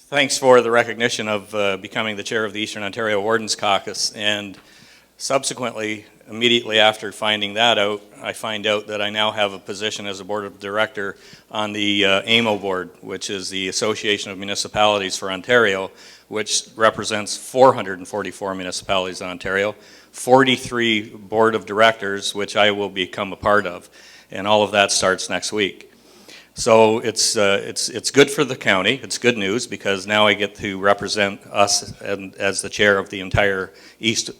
Thanks for the recognition of becoming the chair of the Eastern Ontario Wardens Caucus, and subsequently, immediately after finding that out, I find out that I now have a position as a board of director on the AMO board, which is the Association of Municipalities for Ontario, which represents 444 municipalities in Ontario, 43 board of directors, which I will become a part of, and all of that starts next week. So it's good for the county. It's good news because now I get to represent us as the chair of the entire east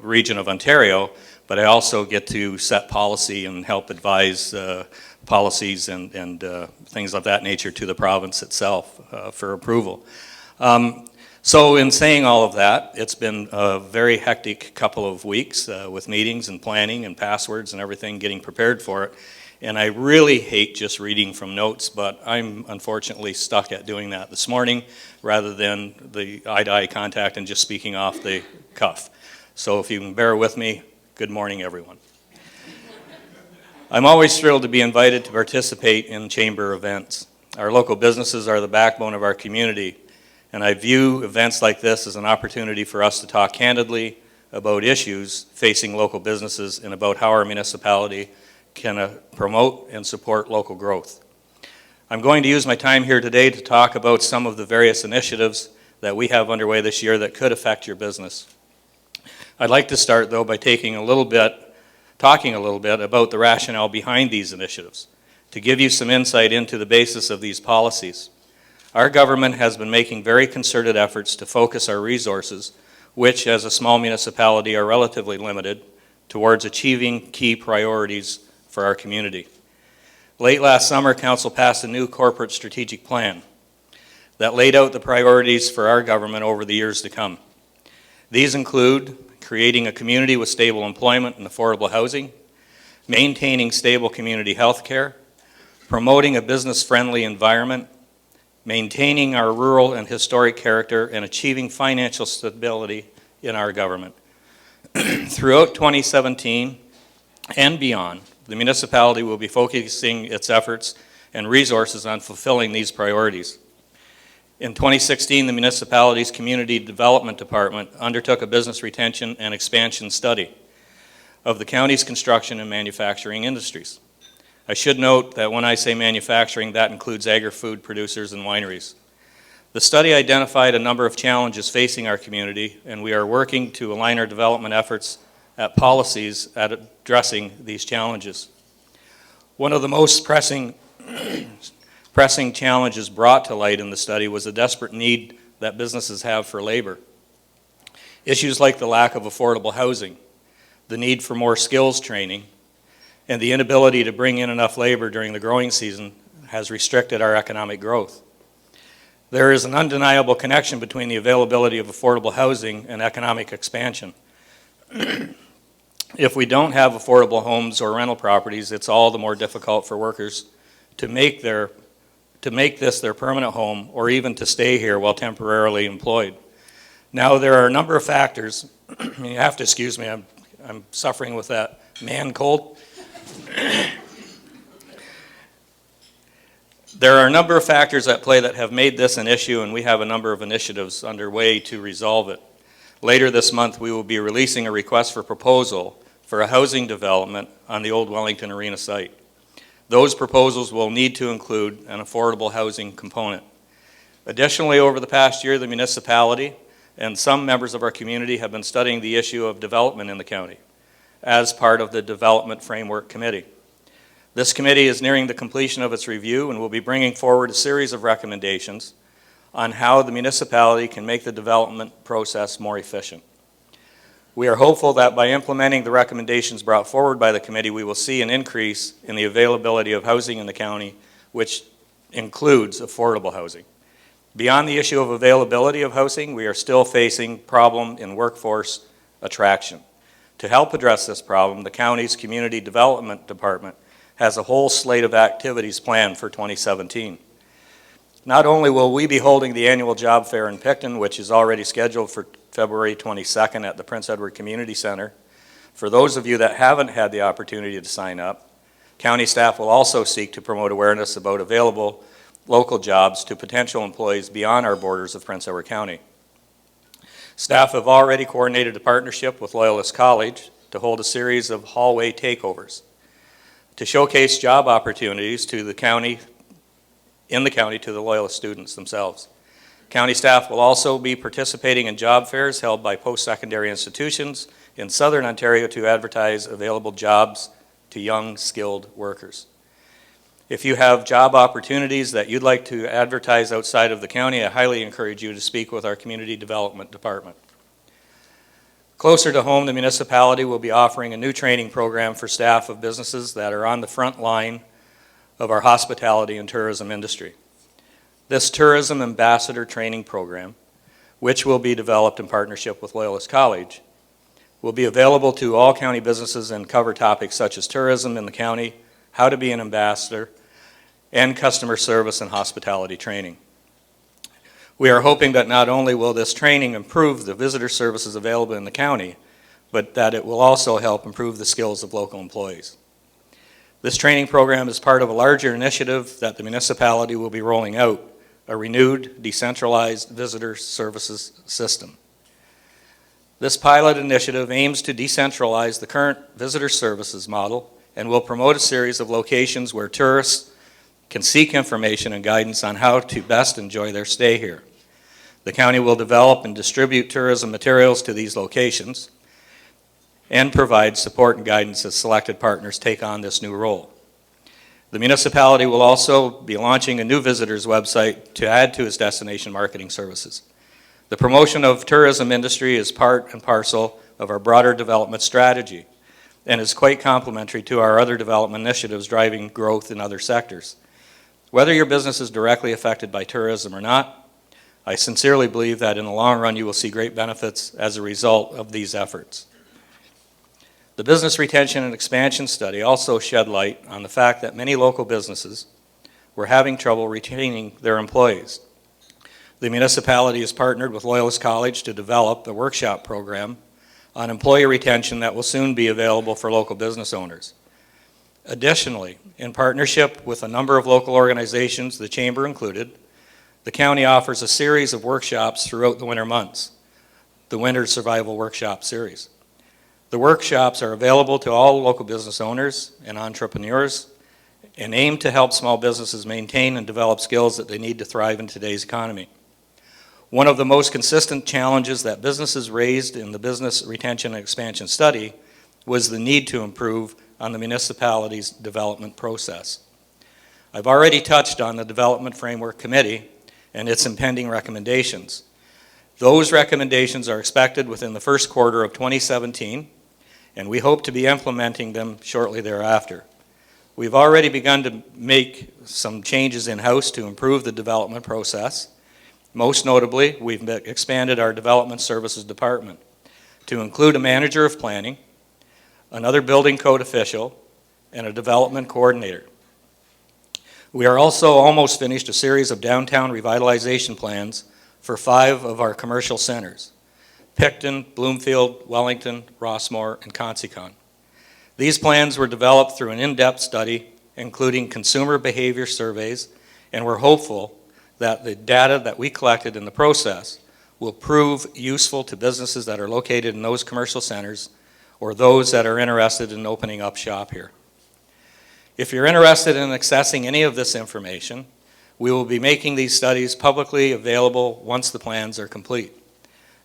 region of Ontario, but I also get to set policy and help advise policies and things of that nature to the province itself for approval. So in saying all of that, it's been a very hectic couple of weeks with meetings and planning and passwords and everything, getting prepared for it. And I really hate just reading from notes, but I'm unfortunately stuck at doing that this morning rather than the eye-to-eye contact and just speaking off the cuff. So if you can bear with me, good morning, everyone. I'm always thrilled to be invited to participate in chamber events. Our local businesses are the backbone of our community, and I view events like this as an opportunity for us to talk candidly about issues facing local businesses and about how our municipality can promote and support local growth. I'm going to use my time here today to talk about some of the various initiatives that we have underway this year that could affect your business. I'd like to start though by talking a little bit about the rationale behind these initiatives, to give you some insight into the basis of these policies. Our government has been making very concerted efforts to focus our resources, which as a small municipality are relatively limited, towards achieving key priorities for our community. Late last summer, Council passed a new corporate strategic plan that laid out the priorities for our government over the years to come. These include creating a community with stable employment and affordable housing, maintaining stable community health care, promoting a business-friendly environment, maintaining our rural and historic character, and achieving financial stability in our government. Throughout 2017 and beyond, the municipality will be focusing its efforts and resources on fulfilling these priorities. In 2016, the municipality's Community Development Department undertook a business retention and expansion study of the county's construction and manufacturing industries. I should note that when I say manufacturing, that includes agri-food producers and wineries. The study identified a number of challenges facing our community, and we are working to align our development efforts at policies at addressing these challenges. One of the most pressing challenges brought to light in the study was the desperate need that businesses have for labor. Issues like the lack of affordable housing, the need for more skills training, and the inability to bring in enough labor during the growing season has restricted our economic growth. There is an undeniable connection between the availability of affordable housing and economic expansion. If we don't have affordable homes or rental properties, it's all the more difficult for workers to make this their permanent home or even to stay here while temporarily employed. Now, there are a number of factors. You have to excuse me, I'm suffering with that man cold. There are a number of factors at play that have made this an issue, and we have a number of initiatives underway to resolve it. Later this month, we will be releasing a request for proposal for a housing development on the old Wellington Arena site. Those proposals will need to include an affordable housing component. Additionally, over the past year, the municipality and some members of our community have been studying the issue of development in the county as part of the Development Framework Committee. This committee is nearing the completion of its review and will be bringing forward a series of recommendations on how the municipality can make the development process more efficient. We are hopeful that by implementing the recommendations brought forward by the committee, we will see an increase in the availability of housing in the county, which includes affordable housing. Beyond the issue of availability of housing, we are still facing problem in workforce attraction. To help address this problem, the county's Community Development Department has a whole slate of activities planned for 2017. Not only will we be holding the annual job fair in Picton, which is already scheduled for February 22nd at the Prince Edward Community Center. For those of you that haven't had the opportunity to sign up, county staff will also seek to promote awareness about available local jobs to potential employees beyond our borders of Prince Edward County. Staff have already coordinated a partnership with Loyalist College to hold a series of hallway takeovers to showcase job opportunities to the county, in the county, to the Loyalist students themselves. County staff will also be participating in job fairs held by post-secondary institutions in Southern Ontario to advertise available jobs to young, skilled workers. If you have job opportunities that you'd like to advertise outside of the county, I highly encourage you to speak with our Community Development Department. Closer to home, the municipality will be offering a new training program for staff of businesses that are on the front line of our hospitality and tourism industry. This Tourism Ambassador Training Program, which will be developed in partnership with Loyalist College, will be available to all county businesses and cover topics such as tourism in the county, how to be an ambassador, and customer service and hospitality training. We are hoping that not only will this training improve the visitor services available in the county, but that it will also help improve the skills of local employees. This training program is part of a larger initiative that the municipality will be rolling out, a renewed, decentralized visitor services system. This pilot initiative aims to decentralize the current visitor services model and will promote a series of locations where tourists can seek information and guidance on how to best enjoy their stay here. The county will develop and distribute tourism materials to these locations and provide support and guidance as selected partners take on this new role. The municipality will also be launching a new visitors website to add to its destination marketing services. The promotion of tourism industry is part and parcel of our broader development strategy and is quite complementary to our other development initiatives driving growth in other sectors. Whether your business is directly affected by tourism or not, I sincerely believe that in the long run you will see great benefits as a result of these efforts. The Business Retention and Expansion Study also shed light on the fact that many local businesses were having trouble retaining their employees. The municipality has partnered with Loyalist College to develop a workshop program on employee retention that will soon be available for local business owners. Additionally, in partnership with a number of local organizations, the Chamber included, the county offers a series of workshops throughout the winter months, the Winter Survival Workshop Series. The workshops are available to all local business owners and entrepreneurs and aim to help small businesses maintain and develop skills that they need to thrive in today's economy. One of the most consistent challenges that businesses raised in the Business Retention and Expansion Study was the need to improve on the municipality's development process. I've already touched on the Development Framework Committee and its impending recommendations. Those recommendations are expected within the first quarter of 2017, and we hope to be implementing them shortly thereafter. We've already begun to make some changes in-house to improve the development process. Most notably, we've expanded our Development Services Department to include a manager of planning, another building code official, and a development coordinator. We are also almost finished a series of downtown revitalization plans for 5 of our commercial centers: Picton, Bloomfield, Wellington, Rossmore, and Consicon. These plans were developed through an in-depth study, including consumer behavior surveys, and we're hopeful that the data that we collected in the process will prove useful to businesses that are located in those commercial centers or those that are interested in opening up shop here. If you're interested in accessing any of this information, we will be making these studies publicly available once the plans are complete.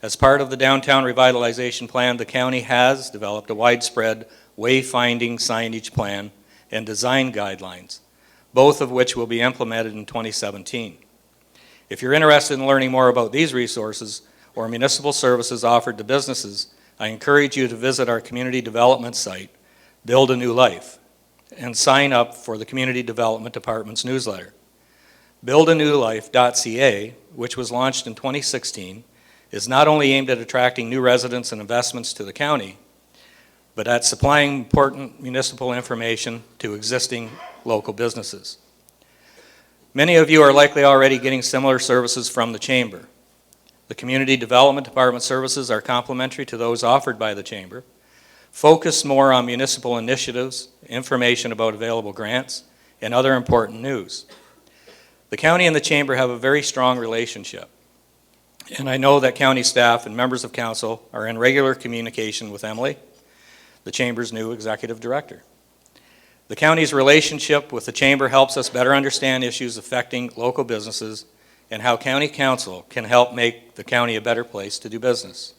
As part of the Downtown Revitalization Plan, the county has developed a widespread wayfinding signage plan and design guidelines, both of which will be implemented in 2017. If you're interested in learning more about these resources or municipal services offered to businesses, I encourage you to visit our community development site, Build a New Life, and sign up for the Community Development Department's newsletter. BuildANewLife.ca, which was launched in 2016, is not only aimed at attracting new residents and investments to the county, but at supplying important municipal information to existing local businesses. Many of you are likely already getting similar services from the Chamber. The Community Development Department services are complementary to those offered by the Chamber, focus more on municipal initiatives, information about available grants, and other important news. The county and the chamber have a very strong relationship, and I know that county staff and members of council are in regular communication with Emily, the chamber's new executive director. The county's relationship with the chamber helps us better understand issues affecting local businesses and how county council can help make the county a better place to do business.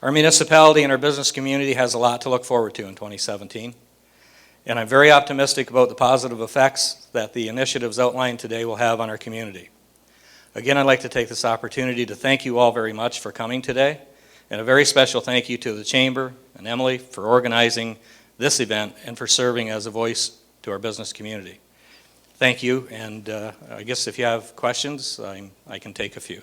Our municipality and our business community has a lot to look forward to in 2017, and I'm very optimistic about the positive effects that the initiatives outlined today will have on our community. Again, I'd like to take this opportunity to thank you all very much for coming today, and a very special thank you to the chamber and Emily for organizing this event and for serving as a voice to our business community. Thank you, and I guess if you have questions, I can take a few.